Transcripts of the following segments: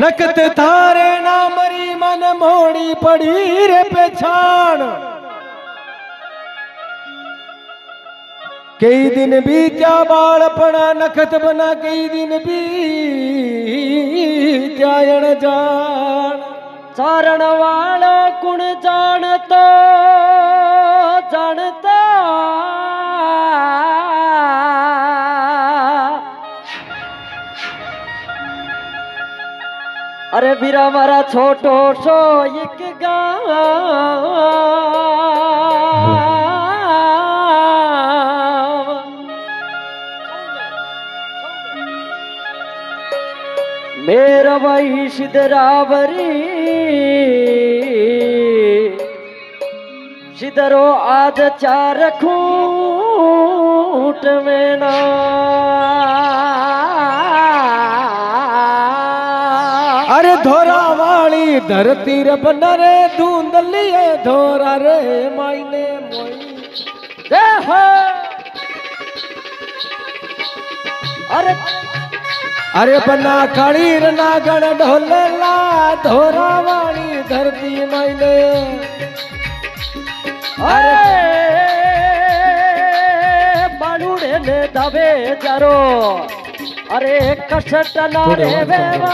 नकत थारे ना मरी मन मोड़ी पड़ी रे पेछाण कई दिन भी क्या बालपना नखत बना कई दिन भी जायण जान चारण वाला कुण जानतो जानता अरे बीरा मारा छोटो सो एक गाँव मेरा भाई सिद्धरावरी सिद्धरो आज चार खूट में ना अरे धोरा वाली धरती रे बनरे धुंधलिए धोरा रे मायने मोई देखो अरे अरे बना खड़ीर नागण ढोलेला धोरा वाली धरती मायने अरे बालूड़े ने दबे जरो अरे कष्ट ना रे बेवा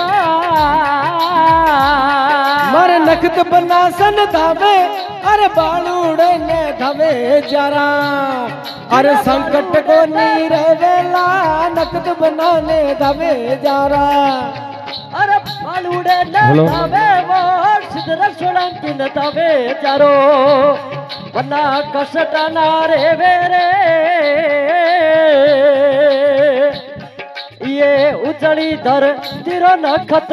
मर नखत बना सन धावे अरे बालूड़े ने धवे जरा अरे संकट को नीर वेला नकद बनाने धवे जरा अरे बालूड़े ने धवे वो सिद्धर सोलंकी ने धवे जरो बना कष्ट ना रे बेरे ये उजड़ी धर तिरो नखत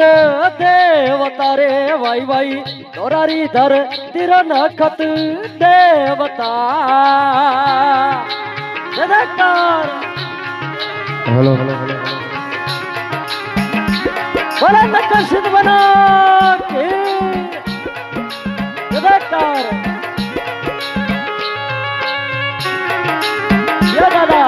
देवता रे वाई वाई दोरारी धर तिरो नखत देवता जयकार हेलो बड़ा नकशित बना के जयकार ये दादा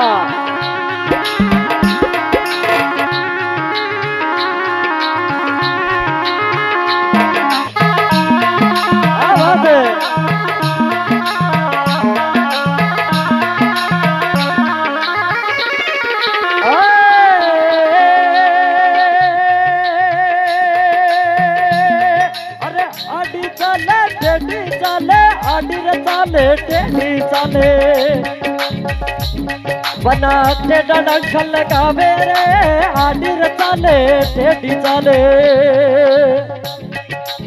चाले बना टेढ़ा डंखल लगावे रे आडिर चाले टेढ़ी चाले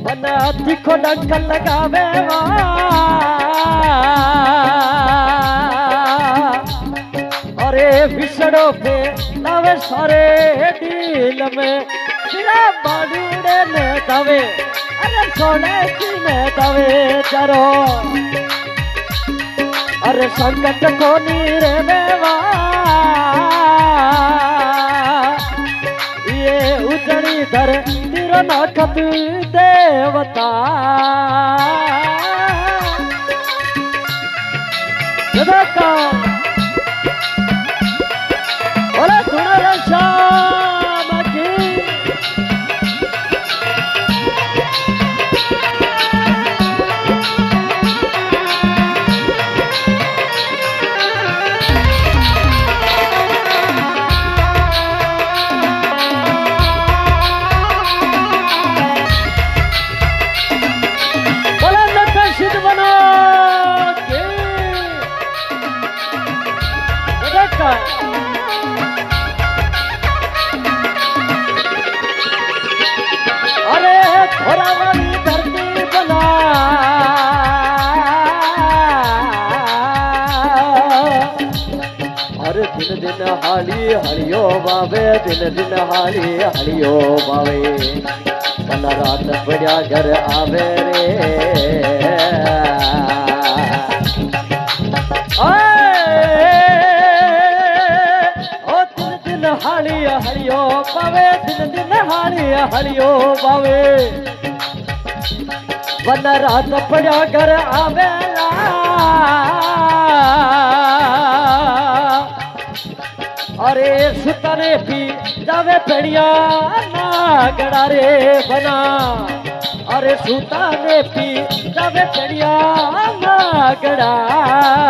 बना तीखो डंखल लगावे अरे विसड़ो पे लावे सारे डील में सिरा बाडूड़े ने दावे अरे सोने की ने दावे चरो अरे संकट को नीर मेवा ये उजड़ी धर तीर नखत देवता जयकार बोले सुनर श्याम की अरे थोड़ा वाली धरती बना अरे दिन दिन हाली हरियो बावे दिन दिन हाली हरियो बावे बना रात बढ़िया घर आवे रे हाली हरियो बावे दिन दिन हाली हरियो बावे वन रात पड़ा घर आवेला अरे सुतने भी जावे पेड़िया नागड़ा रे बना अरे सूता ने पी जावे पेड़िया नागड़ा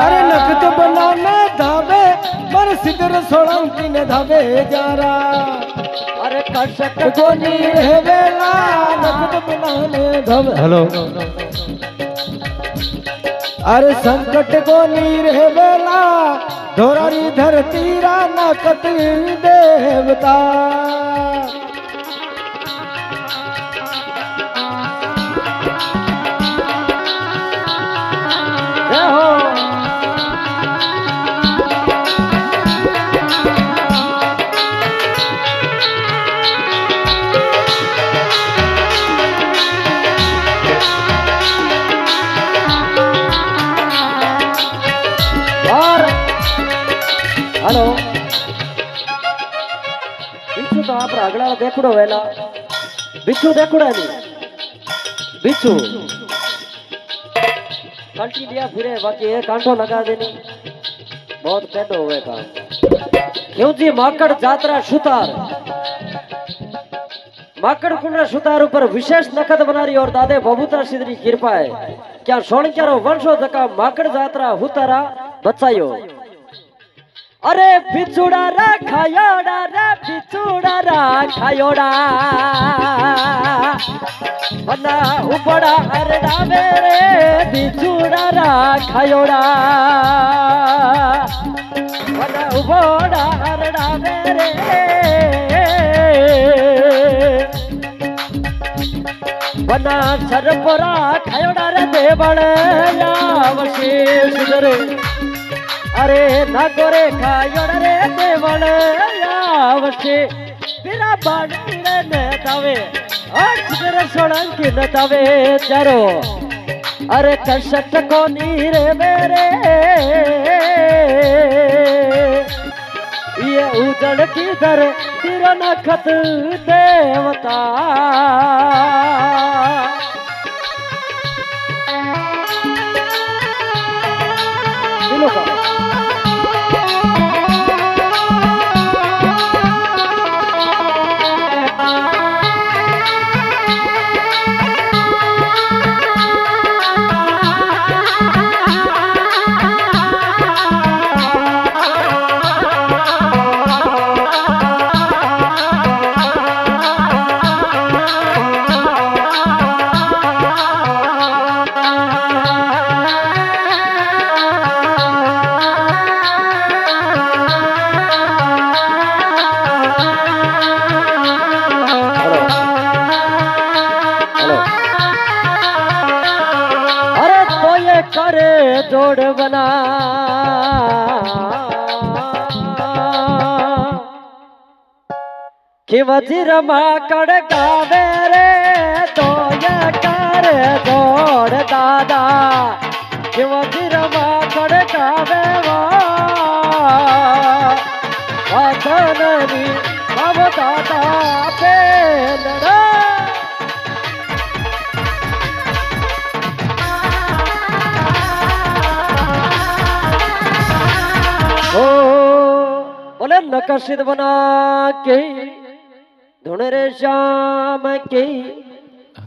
अरे नखत बनाने धावे पर सिदर सोलंकी ने धावे जारा अरे कसट को नीर है वेला नखत बनाने धावे हेलो अरे संकट को नीर है वेला धोरारी धरती रा नकत देवता जय हो हेलो बिच्छू तो आप अगला देखो वेला बिच्छू देखो नहीं बिच्छू कंटी लिया फिरे बाकी एक कांटो लगा देनी बहुत पेडो हुए काम क्यों जी माकड़ जात्रा सुतार माकड़ कुंड सुतार ऊपर विशेष नकद बना रही और दादे बबूतरा सिद्धरी कृपा है क्या सोणक्यारो वंशो जका माकड़ जात्रा हुतारा बचायो अरे बिचूड़ा रा खायोड़ा रे बिचूड़ा रा खायोड़ा बना उपड़ा अरड़ा मेरे बिचूड़ा रा खायोड़ा बना उपड़ा अरड़ा मेरे बना सरपरा खायोड़ा रे देवड़ या वशीष रे अरे नागोरे खायोड़ रे देवड़ यावशे बिना बाड़े न दावे अक्षर सोलंकी न दावे चारो अरे कसट को नीर मेरे ये उजड़ की दर तेरा नखत देवता दिलों का करे जोड़ बना कि वजीर माकड़ गावे रे तो ये करे जोड़ दादा कि वजीर माकड़ गावे वादनरी अब दादा पे लड़ा बोले नकशित बना के धुन रे श्याम के